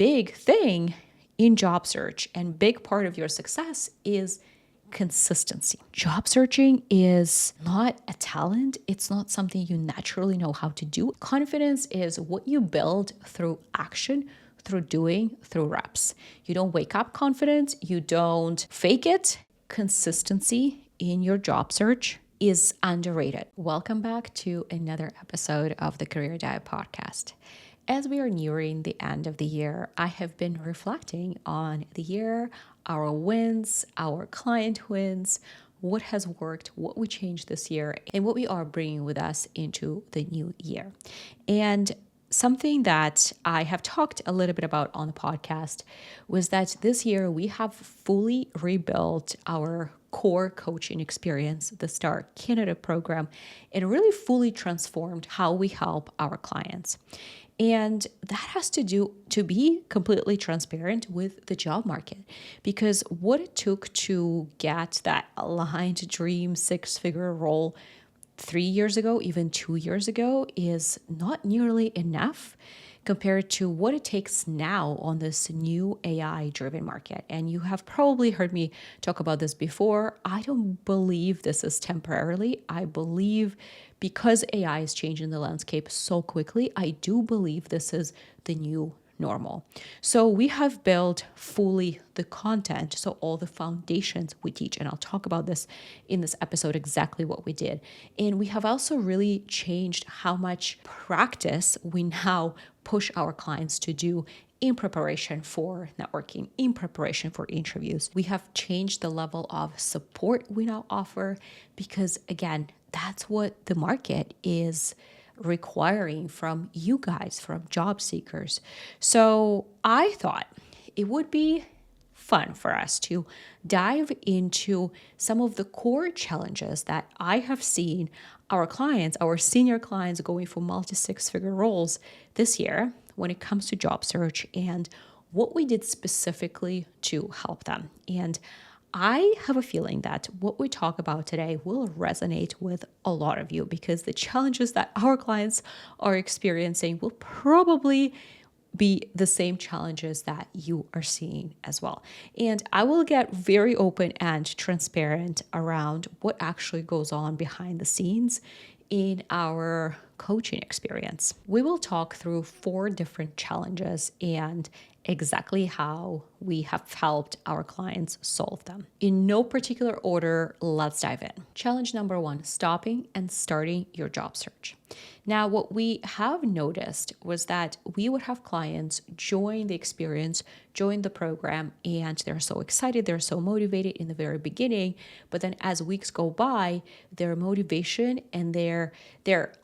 big thing in job search and big part of your success is consistency. Job searching is not a talent. It's not something you naturally know how to do. Confidence is what you build through action, through doing, through reps. You don't wake up confident. You don't fake it. Consistency in your job search is underrated. Welcome back to another episode of the Career Diet Podcast. As we are nearing the end of the year, I have been reflecting on the year, our wins, our client wins, what has worked, what we changed this year, and what we are bringing with us into the new year. And something that I have talked a little bit about on the podcast was that this year we have fully rebuilt our core coaching experience, the Star Candidate program, and really fully transformed how we help our clients. And that has to do to be completely transparent with the job market, because what it took to get that aligned dream 6-figure role 3 years ago, even 2 years ago, is not nearly enough compared to what it takes now on this new AI-driven market. And you have probably heard me talk about this before. I don't believe this is temporarily. I believe because AI is changing the landscape so quickly, I do believe this is the new normal. So we have built fully the content, so all the foundations we teach, and I'll talk about this in this episode, exactly what we did. And we have also really changed how much practice we now push our clients to do in preparation for networking, in preparation for interviews. We have changed the level of support we now offer because, again, that's what the market is requiring from you guys, from job seekers. So I thought it would be fun for us to dive into some of the core challenges that I have seen our clients, our senior clients going for multi-6-figure roles this year when it comes to job search and what we did specifically to help them. And I have a feeling that what we talk about today will resonate with a lot of you because the challenges that our clients are experiencing will probably be the same challenges that you are seeing as well. And I will get very open and transparent around what actually goes on behind the scenes in our coaching experience. We will talk through 4 different challenges and exactly how we have helped our clients solve them. In no particular order, let's dive in. Challenge number 1, stopping and starting your job search. Now, what we have noticed was that we would have clients join the experience, join the program, and they're so excited, they're so motivated in the very beginning, but then as weeks go by, their motivation and their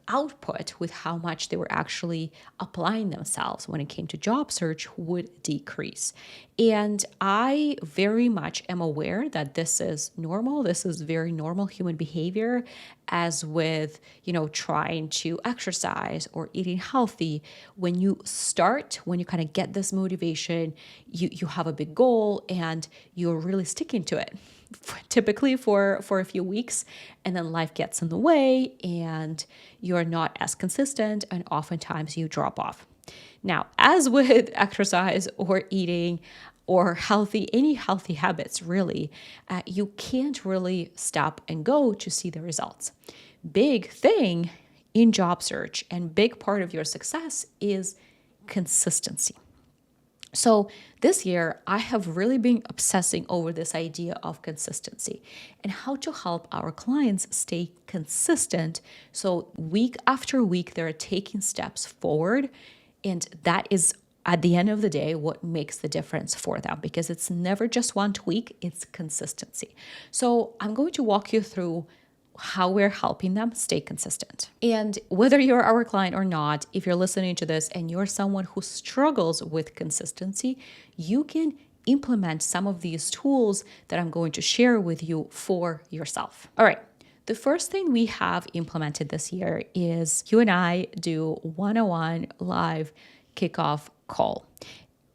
output with how much they were actually applying themselves when it came to job search would decrease. And I very much am aware that this is normal. This is very normal human behavior, as with, trying to exercise or eating healthy. When you kind of get this motivation, you have a big goal and you're really sticking to it, typically for a few weeks, and then life gets in the way and you're not as consistent and oftentimes you drop off. Now, as with exercise or eating or any healthy habits, really, you can't really stop and go to see the results. Big thing in job search and big part of your success is consistency. So this year, I have really been obsessing over this idea of consistency and how to help our clients stay consistent. So week after week, they're taking steps forward. And that is, at the end of the day, what makes the difference for them, because it's never just one tweak, it's consistency. So I'm going to walk you through how we're helping them stay consistent. And whether you're our client or not, if you're listening to this and you're someone who struggles with consistency, you can implement some of these tools that I'm going to share with you for yourself. All right. The first thing we have implemented this year is you and I do one-on-one live kickoff call.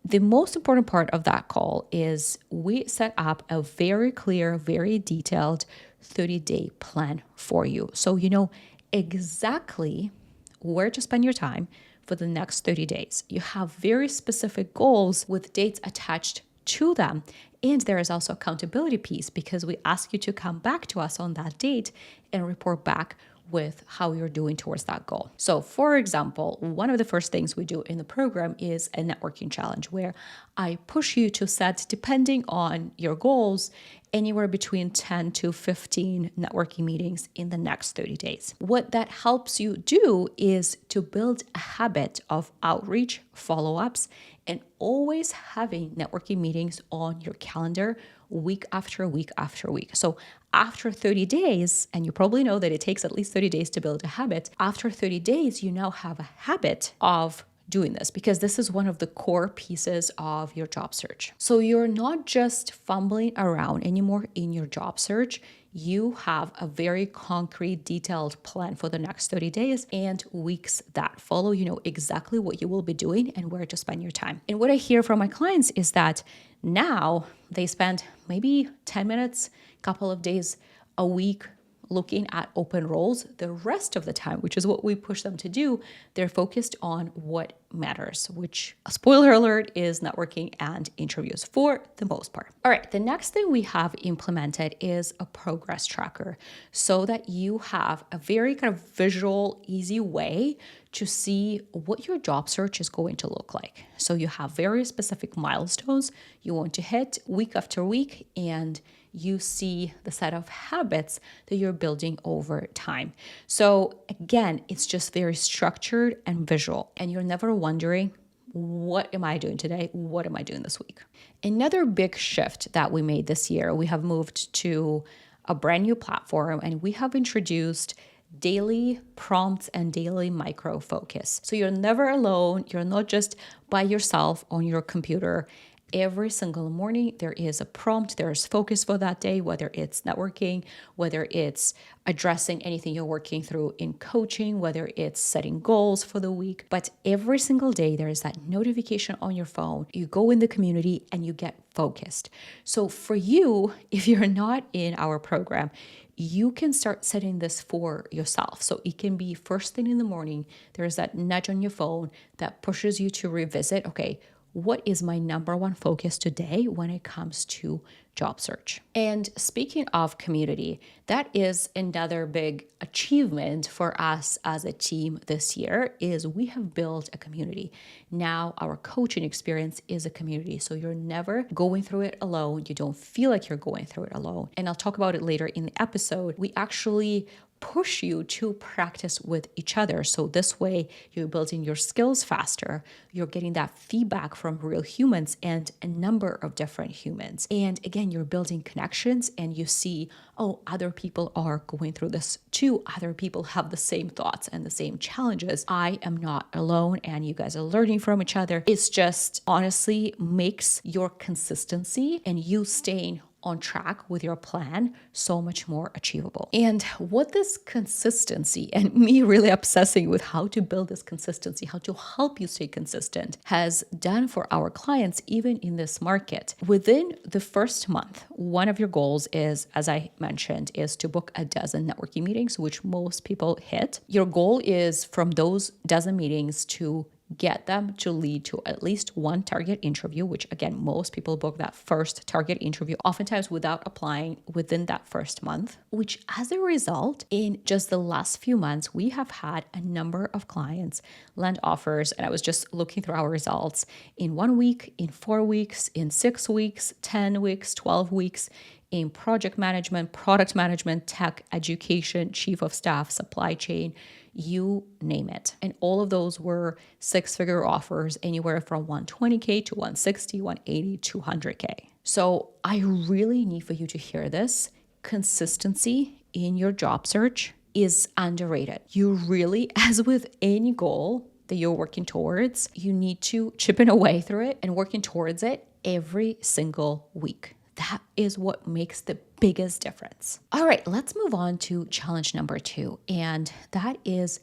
The most important part of that call is we set up a very clear, very detailed 30-day plan for you. So you know exactly where to spend your time, for the next 30 days. You have very specific goals with dates attached to them. And there is also accountability piece because we ask you to come back to us on that date and report back with how you're doing towards that goal. So for example, one of the first things we do in the program is a networking challenge where I push you to set, depending on your goals, anywhere between 10 to 15 networking meetings in the next 30 days. What that helps you do is to build a habit of outreach, follow-ups, and always having networking meetings on your calendar week after week after week. So after 30 days, and you probably know that it takes at least 30 days to build a habit, after 30 days, you now have a habit of doing this because this is one of the core pieces of your job search. So you're not just fumbling around anymore in your job search. You have a very concrete, detailed plan for the next 30 days and weeks that follow. You know exactly what you will be doing and where to spend your time. And what I hear from my clients is that now they spend maybe 10 minutes, couple of days a week looking at open roles. The rest of the time, which is what we push them to do, they're focused on what matters, which, a spoiler alert, is networking and interviews for the most part. All right, the next thing we have implemented is a progress tracker so that you have a very kind of visual, easy way to see what your job search is going to look like. So you have very specific milestones you want to hit week after week, and you see the set of habits that you're building over time. So again, it's just very structured and visual, and you're never wondering, what am I doing today? What am I doing this week? Another big shift that we made this year, we have moved to a brand new platform, and we have introduced daily prompts and daily micro focus. So you're never alone. You're not just by yourself on your computer. Every single morning, there is a prompt, there is focus for that day, whether it's networking, whether it's addressing anything you're working through in coaching, whether it's setting goals for the week. But every single day, there is that notification on your phone. You go in the community and you get focused. So for you, if you're not in our program, you can start setting this for yourself. So it can be first thing in the morning, there's that nudge on your phone that pushes you to revisit, okay, what is my number one focus today when it comes to job search? And speaking of community, that is another big achievement for us as a team this year is we have built a community. Now our coaching experience is a community. So you're never going through it alone. You don't feel like you're going through it alone. And I'll talk about it later in the episode. We actually push you to practice with each other. So this way you're building your skills faster. You're getting that feedback from real humans and a number of different humans. And again, you're building connections and you see, oh, other people are going through this too. Other people have the same thoughts and the same challenges. I am not alone and you guys are learning from each other. It's just honestly makes your consistency and you staying on track with your plan so much more achievable. And what this consistency and me really obsessing with how to build this consistency, how to help you stay consistent has done for our clients, even in this market. Within the first month, one of your goals is, as I mentioned, is to book a dozen networking meetings, which most people hit. Your goal is from those dozen meetings to get them to lead to at least one target interview, which again, most people book that first target interview, oftentimes without applying within that first month, which as a result, in just the last few months, we have had a number of clients land offers. And I was just looking through our results in 1 week, in 4 weeks, in 6 weeks, 10 weeks, 12 weeks, in project management, product management, tech, education, chief of staff, supply chain, you name it. And all of those were 6-figure offers, anywhere from 120K to 160, 180, 200K. So I really need for you to hear this. Consistency in your job search is underrated. You really, as with any goal that you're working towards, you need to chip in away through it and working towards it every single week. That is what makes the biggest difference. All right, let's move on to challenge number 2, and that is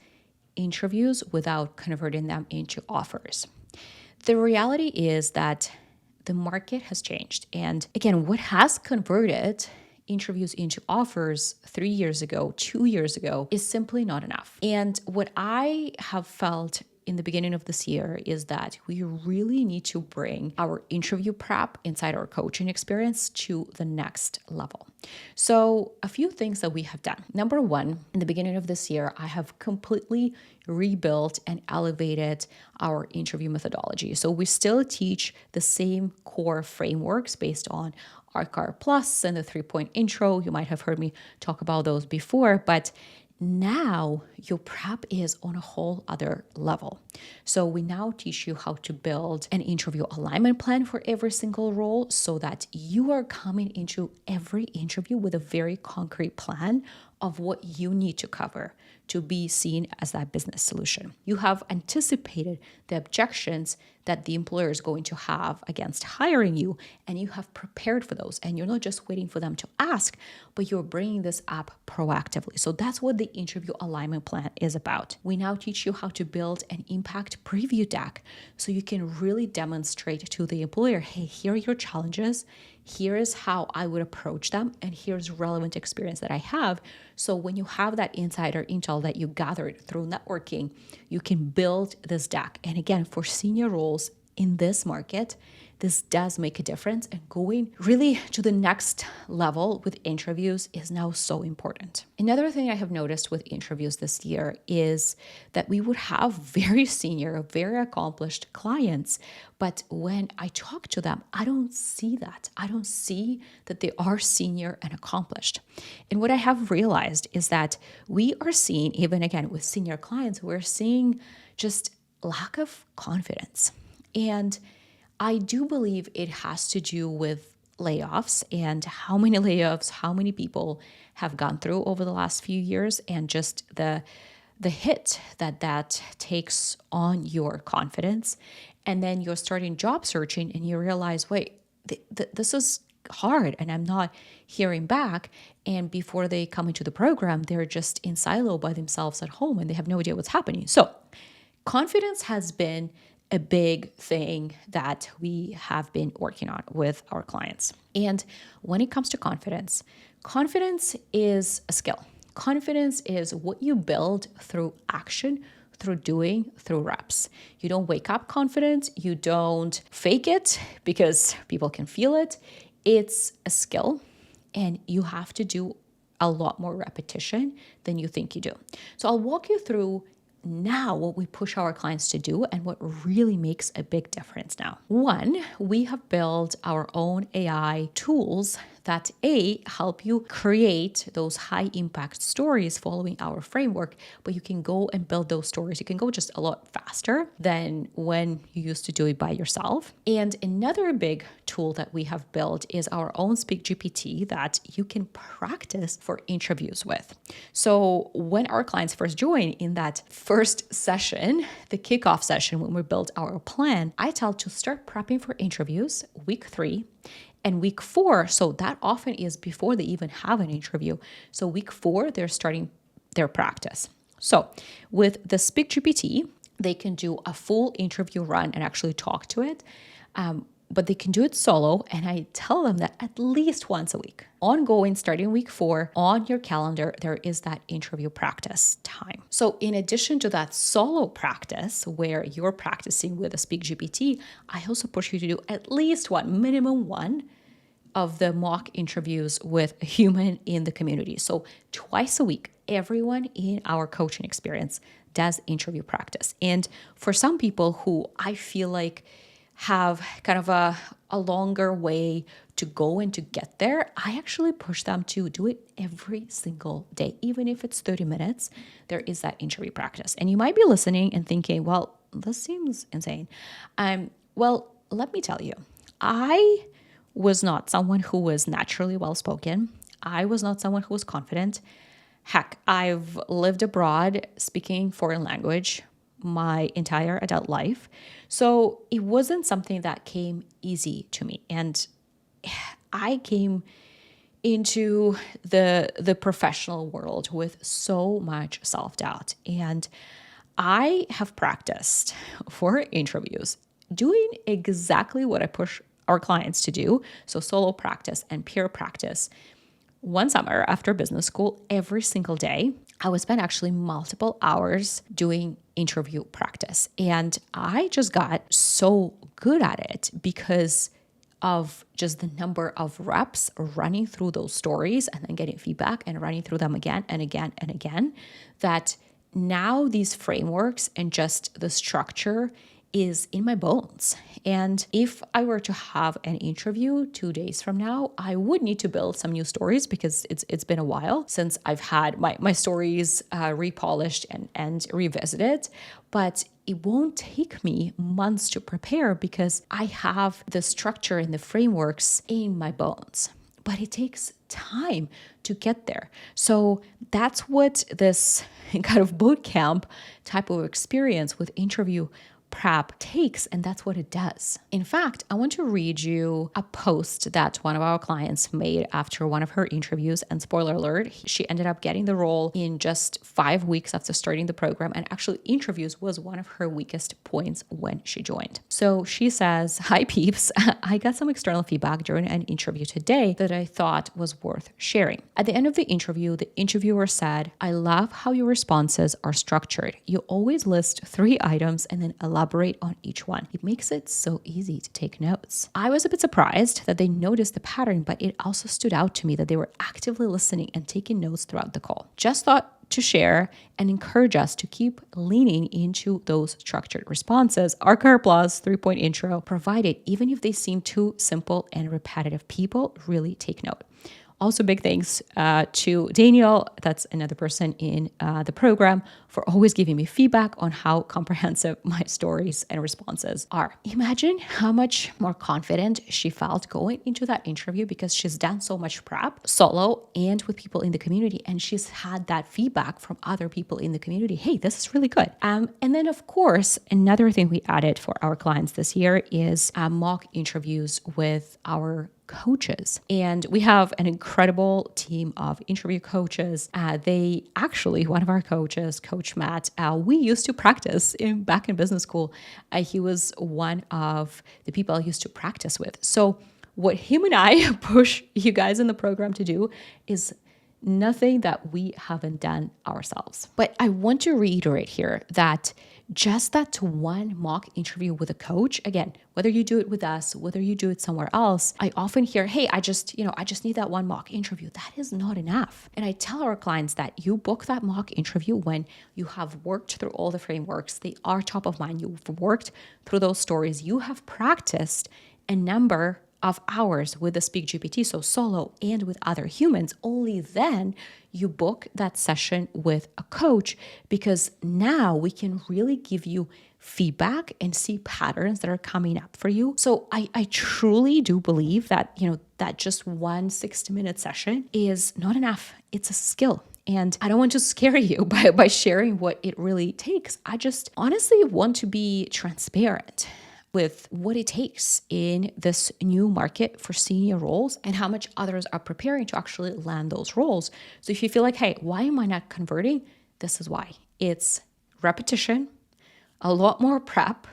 interviews without converting them into offers. The reality is that the market has changed. And again, what has converted interviews into offers 3 years ago, 2 years ago, is simply not enough. And what I have felt in the beginning of this year is that we really need to bring our interview prep inside our coaching experience to the next level. So a few things that we have done. Number one, in the beginning of this year, I have completely rebuilt and elevated our interview methodology. So we still teach the same core frameworks based on RCAR Plus and the 3-point intro. You might have heard me talk about those before, but now your prep is on a whole other level. So we now teach you how to build an interview alignment plan for every single role so that you are coming into every interview with a very concrete plan of what you need to cover to be seen as that business solution. You have anticipated the objections that the employer is going to have against hiring you, and you have prepared for those. And you're not just waiting for them to ask, but you're bringing this up proactively. So that's what the interview alignment plan is about. We now teach you how to build an impact preview deck so you can really demonstrate to the employer, hey, here are your challenges. Here is how I would approach them, and here's relevant experience that I have. So when you have that insider intel that you gathered through networking, you can build this deck. And again, for senior roles in this market, this does make a difference, and going really to the next level with interviews is now so important. Another thing I have noticed with interviews this year is that we would have very senior, very accomplished clients, but when I talk to them, I don't see that. I don't see that they are senior and accomplished. And what I have realized is that we are seeing, even again with senior clients, we're seeing just lack of confidence. And I do believe it has to do with layoffs and how many layoffs, how many people have gone through over the last few years, and just the hit that takes on your confidence. And then you're starting job searching and you realize, wait, this is hard and I'm not hearing back. And before they come into the program, they're just in silo by themselves at home and they have no idea what's happening. So confidence has been a big thing that we have been working on with our clients. And when it comes to confidence, confidence is a skill. Confidence is what you build through action, through doing, through reps. You don't wake up confident. You don't fake it because people can feel it. It's a skill, and you have to do a lot more repetition than you think you do. So I'll walk you through now what we push our clients to do and what really makes a big difference now. One, we have built our own AI tools that help you create those high impact stories following our framework, but you can go and build those stories. You can go just a lot faster than when you used to do it by yourself. And another big tool that we have built is our own Speak GPT that you can practice for interviews with. So when our clients first join in that first session, the kickoff session, when we build our plan, I tell to start prepping for interviews week 3. And week 4, so that often is before they even have an interview. So week 4, they're starting their practice. So with the Speak GPT, they can do a full interview run and actually talk to it. But they can do it solo. And I tell them that at least once a week, ongoing, starting week 4, on your calendar, there is that interview practice time. So in addition to that solo practice where you're practicing with a Speak GPT, I also push you to do at least minimum one of the mock interviews with a human in the community. So twice a week, everyone in our coaching experience does interview practice. And for some people who I feel like have kind of a longer way to go and to get there, I actually push them to do it every single day. Even if it's 30 minutes, there is that interview practice. And you might be listening and thinking, well, this seems insane. Well, let me tell you, I was not someone who was naturally well-spoken. I was not someone who was confident. Heck, I've lived abroad speaking foreign language my entire adult life. So it wasn't something that came easy to me. And I came into the professional world with so much self-doubt. And I have practiced for interviews doing exactly what I push our clients to do. So solo practice and peer practice. One summer after business school, every single day, I would spend actually multiple hours doing interview practice. And I just got so good at it because of just the number of reps running through those stories and then getting feedback and running through them again and again and again, that now these frameworks and just the structure is in my bones. And if I were to have an interview 2 days from now, I would need to build some new stories because it's been a while since I've had my stories repolished and revisited. But it won't take me months to prepare because I have the structure and the frameworks in my bones. But it takes time to get there. So that's what this kind of boot camp type of experience with interview prep takes, and that's what it does. In fact, I want to read you a post that one of our clients made after one of her interviews, and spoiler alert, she ended up getting the role in just 5 weeks after starting the program, and actually interviews was one of her weakest points when she joined. So she says, "Hi peeps, I got some external feedback during an interview today that I thought was worth sharing. At the end of the interview, the interviewer said, 'I love how your responses are structured. You always list 3 items and then elaborate on each one. It makes it so easy to take notes.' I was a bit surprised that they noticed the pattern, but it also stood out to me that they were actively listening and taking notes throughout the call. Just thought to share and encourage us to keep leaning into those structured responses. Our Car Plus 3-point intro provided, even if they seem too simple and repetitive, people really take note." Also, big thanks to Daniel, that's another person in the program, for always giving me feedback on how comprehensive my stories and responses are. Imagine how much more confident she felt going into that interview because she's done so much prep solo and with people in the community. And she's had that feedback from other people in the community. Hey, this is really good. And then, of course, another thing we added for our clients this year is mock interviews with our coaches. And we have an incredible team of interview coaches. They actually, one of our coaches, Coach Matt, we used to practice back in business school. He was one of the people I used to practice with. So what him and I push you guys in the program to do is nothing that we haven't done ourselves. But I want to reiterate here that just that one mock interview with a coach, again, whether you do it with us, whether you do it somewhere else, I often hear, hey, I just need that one mock interview. That is not enough. And I tell our clients that you book that mock interview when you have worked through all the frameworks. They are top of mind. You've worked through those stories. You have practiced a number of hours with the Speak GPT, so solo and with other humans. Only then you book that session with a coach, because now we can really give you feedback and see patterns that are coming up for you. So I truly do believe that, that just one 60-minute session is not enough. It's a skill. And I don't want to scare you by sharing what it really takes. I just honestly want to be transparent with what it takes in this new market for senior roles and how much others are preparing to actually land those roles. So if you feel like, hey, why am I not converting? This is why. It's repetition, a lot more prep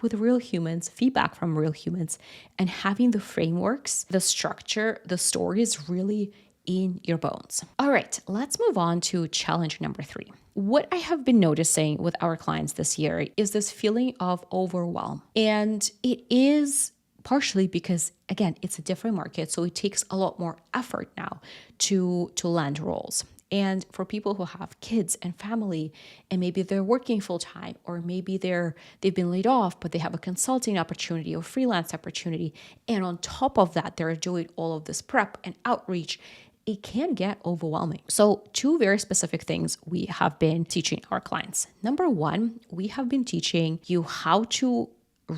with real humans, feedback from real humans, and having the frameworks, the structure, the stories really in your bones. All right, let's move on to challenge number 3. What I have been noticing with our clients this year is this feeling of overwhelm. And it is partially because, again, it's a different market. So it takes a lot more effort now to land roles. And for people who have kids and family, and maybe they're working full time, or maybe they've been laid off, but they have a consulting opportunity or freelance opportunity. And on top of that, they're doing all of this prep and outreach. It can get overwhelming. So 2 very specific things we have been teaching our clients. Number 1, we have been teaching you how to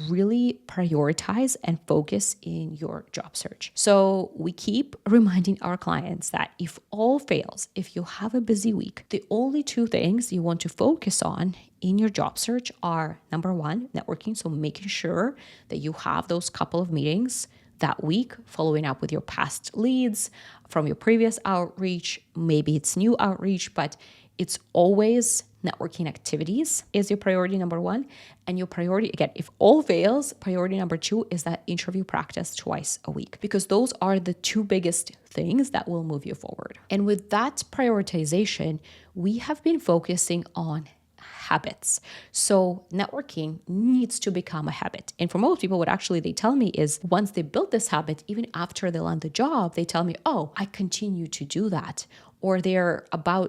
really prioritize and focus in your job search. So we keep reminding our clients that if all fails, if you have a busy week, the only 2 things you want to focus on in your job search are, number 1, networking. So making sure that you have those couple of meetings that week, following up with your past leads from your previous outreach. Maybe it's new outreach, but it's always networking activities is your priority number one. And your priority, again, if all fails, priority number two is that interview practice twice a week, because those are the two biggest things that will move you forward. And with that prioritization, we have been focusing on habits. So networking needs to become a habit. And for most people, what actually they tell me is once they build this habit, even after they land the job, they tell me, oh, I continue to do that. Or they're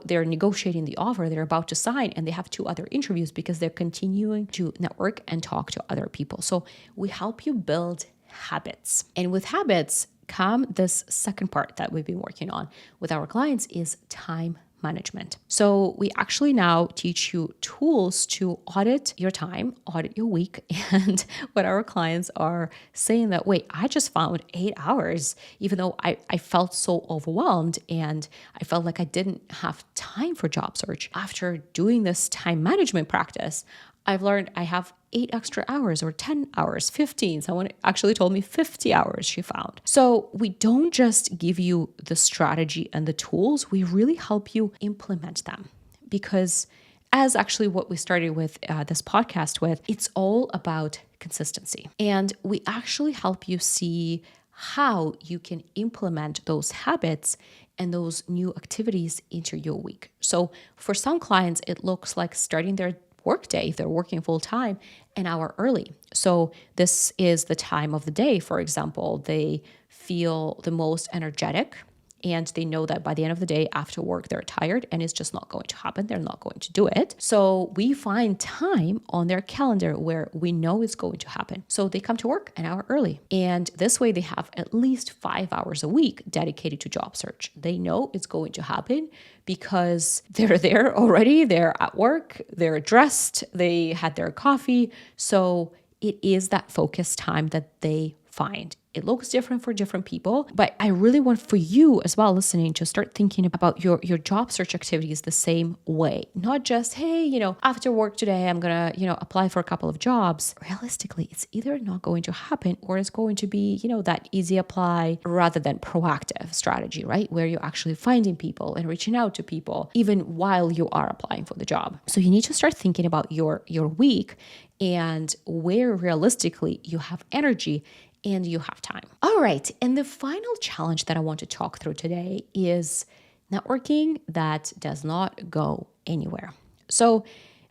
negotiating the offer, they're about to sign, and they have two other interviews because they're continuing to network and talk to other people. So we help you build habits. And with habits come this second part that we've been working on with our clients is time management. So we actually now teach you tools to audit your time, audit your week. And what our clients are saying that, wait, I just found 8 hours, even though I felt so overwhelmed and I felt like I didn't have time for job search. After doing this time management practice, I've learned I have 8 extra hours or 10 hours, 15. Someone actually told me 50 hours she found. So we don't just give you the strategy and the tools, we really help you implement them. Because as actually what we started with this podcast with, it's all about consistency. And we actually help you see how you can implement those habits and those new activities into your week. So for some clients, it looks like starting their workday, if they're working full time, an hour early. So this is the time of the day, for example, they feel the most energetic and they know that by the end of the day after work, they're tired and it's just not going to happen. They're not going to do it. So we find time on their calendar where we know it's going to happen. So they come to work an hour early. And this way they have at least 5 hours a week dedicated to job search. They know it's going to happen because they're there already. They're at work, they're dressed, they had their coffee. So it is that focused time that they find. It looks different for different people, but I really want for you as well listening to start thinking about your job search activities the same way. Not just, hey, after work today, I'm going to, apply for a couple of jobs. Realistically, it's either not going to happen or it's going to be, that easy apply rather than proactive strategy, right? Where you're actually finding people and reaching out to people even while you are applying for the job. So you need to start thinking about your week and where realistically you have energy and you have time. All right. And the final challenge that I want to talk through today is networking that does not go anywhere. So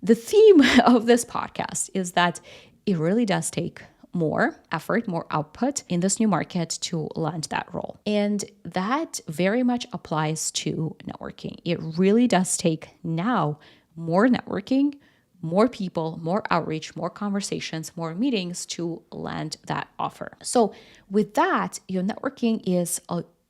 the theme of this podcast is that it really does take more effort, more output in this new market to land that role. And that very much applies to networking. It really does take now more networking, more people, more outreach, more conversations, more meetings to land that offer. So with that, your networking is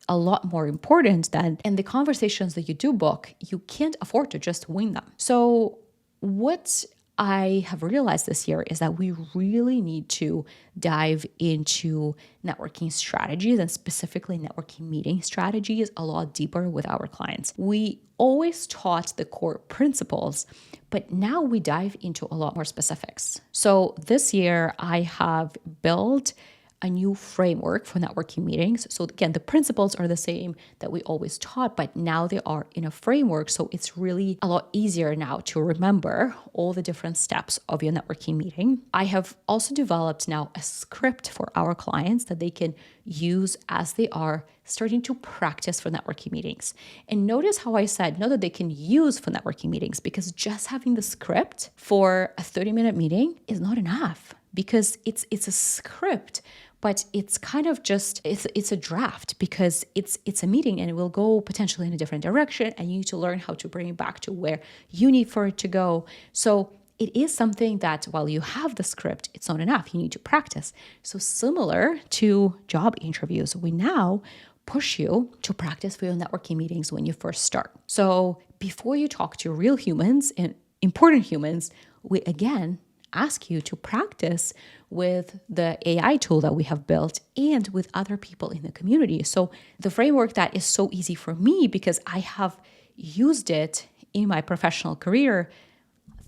a lot more important and the conversations that you do book, you can't afford to just wing them. So what I have realized this year is that we really need to dive into networking strategies and specifically networking meeting strategies a lot deeper with our clients. We always taught the core principles, but now we dive into a lot more specifics. So this year I have built a new framework for networking meetings. So again, the principles are the same that we always taught, but now they are in a framework. So it's really a lot easier now to remember all the different steps of your networking meeting. I have also developed now a script for our clients that they can use as they are starting to practice for networking meetings. And notice how I said, not that they can use for networking meetings, because just having the script for a 30-minute meeting is not enough, because it's a script, but it's kind of just, it's a draft, because it's a meeting and it will go potentially in a different direction and you need to learn how to bring it back to where you need for it to go. So it is something that while you have the script, it's not enough. You need to practice. So similar to job interviews, we now push you to practice for your networking meetings when you first start. So before you talk to real humans and important humans, we again ask you to practice with the AI tool that we have built and with other people in the community. So the framework that is so easy for me because I have used it in my professional career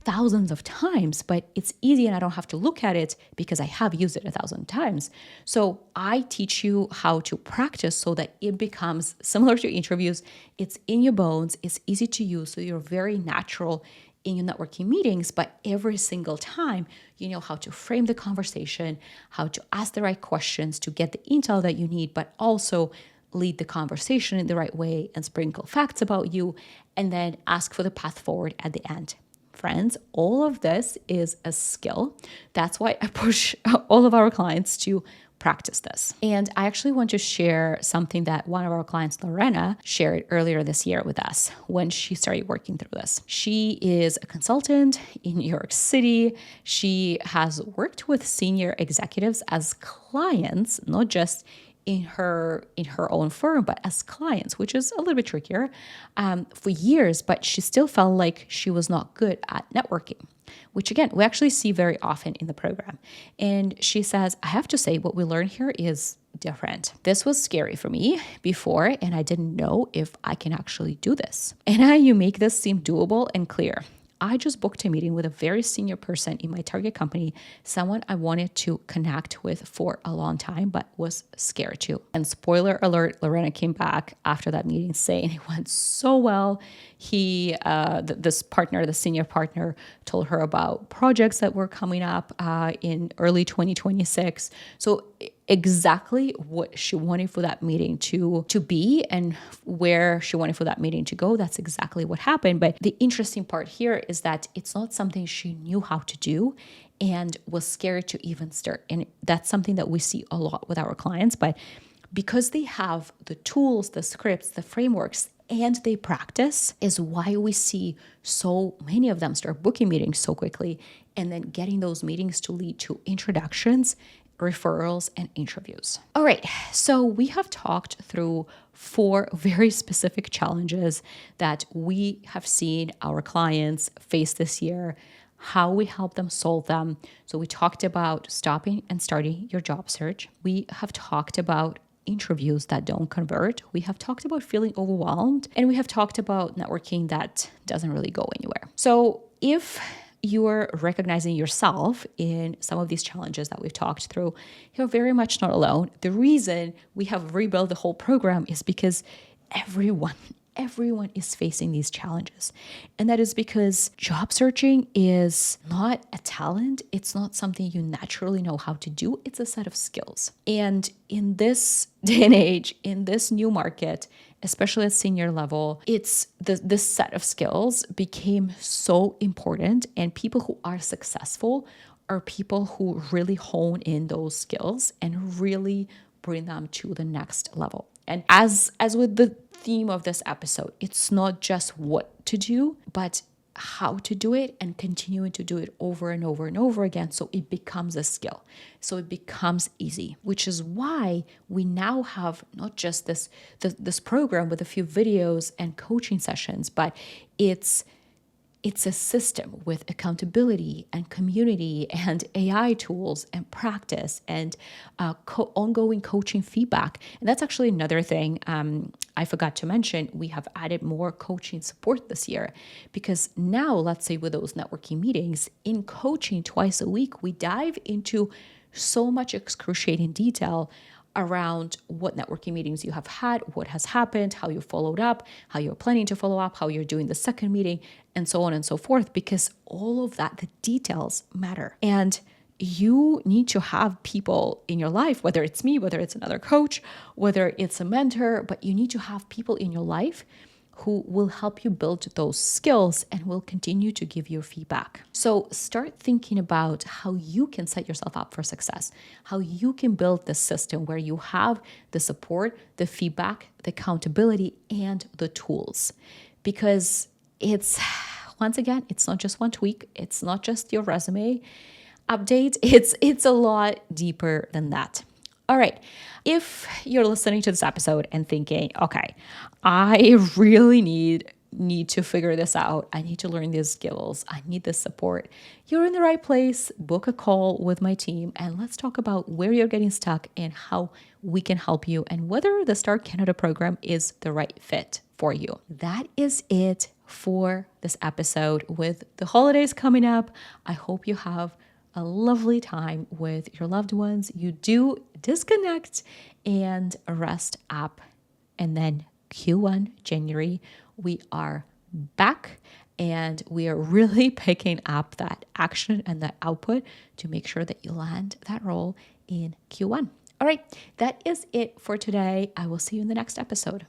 thousands of times, but it's easy and I don't have to look at it because I have used it 1,000 times. So I teach you how to practice so that it becomes similar to interviews. It's in your bones, it's easy to use, so you're very natural in your networking meetings, but every single time you know how to frame the conversation, how to ask the right questions to get the intel that you need, but also lead the conversation in the right way and sprinkle facts about you, and then ask for the path forward at the end. Friends, all of this is a skill. That's why I push all of our clients to practice this. And I actually want to share something that one of our clients, Lorena, shared earlier this year with us when she started working through this. She is a consultant in New York City. She has worked with senior executives as clients, not just in her own firm, but as clients, which is a little bit trickier, for years. But she still felt like she was not good at networking, which again, we actually see very often in the program. And she says, I have to say what we learned here is different. This was scary for me before, and I didn't know if I can actually do this. And now you make this seem doable and clear. I just booked a meeting with a very senior person in my target company, someone I wanted to connect with for a long time, but was scared to. And spoiler alert, Lorena came back after that meeting saying it went so well. This partner, the senior partner, told her about projects that were coming up in early 2026. So exactly what she wanted for that meeting to be and where she wanted for that meeting to go. That's exactly what happened. But the interesting part here is that it's not something she knew how to do and was scared to even start. And that's something that we see a lot with our clients. But because they have the tools, the scripts, the frameworks, and they practice, is why we see so many of them start booking meetings so quickly and then getting those meetings to lead to introductions, referrals, and interviews. All right, so we have talked through 4 very specific challenges that we have seen our clients face this year, how we help them solve them. So we talked about stopping and starting your job search. We have talked about interviews that don't convert. We have talked about feeling overwhelmed, and we have talked about networking that doesn't really go anywhere. So if you're recognizing yourself in some of these challenges that we've talked through, you're very much not alone. The reason we have rebuilt the whole program is because everyone is facing these challenges. And that is because job searching is not a talent. It's not something you naturally know how to do. It's a set of skills. And in this day and age, in this new market, especially at senior level, it's this set of skills became so important. And people who are successful are people who really hone in those skills and really bring them to the next level. And as with the theme of this episode, it's not just what to do, but how to do it and continuing to do it over and over and over again so it becomes a skill, so it becomes easy, which is why we now have not just this program with a few videos and coaching sessions, but it's a system with accountability and community and AI tools and practice and ongoing coaching feedback. And that's actually another thing I forgot to mention. We have added more coaching support this year because now, let's say with those networking meetings, in coaching twice a week, we dive into so much excruciating detail around what networking meetings you have had, what has happened, how you followed up, how you're planning to follow up, how you're doing the second meeting, and so on and so forth, because all of that, the details matter. And you need to have people in your life, whether it's me, whether it's another coach, whether it's a mentor, but you need to have people in your life who will help you build those skills and will continue to give you feedback. So start thinking about how you can set yourself up for success, how you can build this system where you have the support, the feedback, the accountability, and the tools. Because it's, once again, it's not just one tweak. It's not just your resume update. It's a lot deeper than that. All right. If you're listening to this episode and thinking, okay, I really need to figure this out. I need to learn these skills. I need this support. You're in the right place. Book a call with my team and let's talk about where you're getting stuck and how we can help you and whether the Start Canada program is the right fit for you. That is it for this episode. With the holidays coming up, I hope you have a lovely time with your loved ones. You do disconnect and rest up. And then Q1, January, we are back. And we are really picking up that action and that output to make sure that you land that role in Q1. All right, that is it for today. I will see you in the next episode.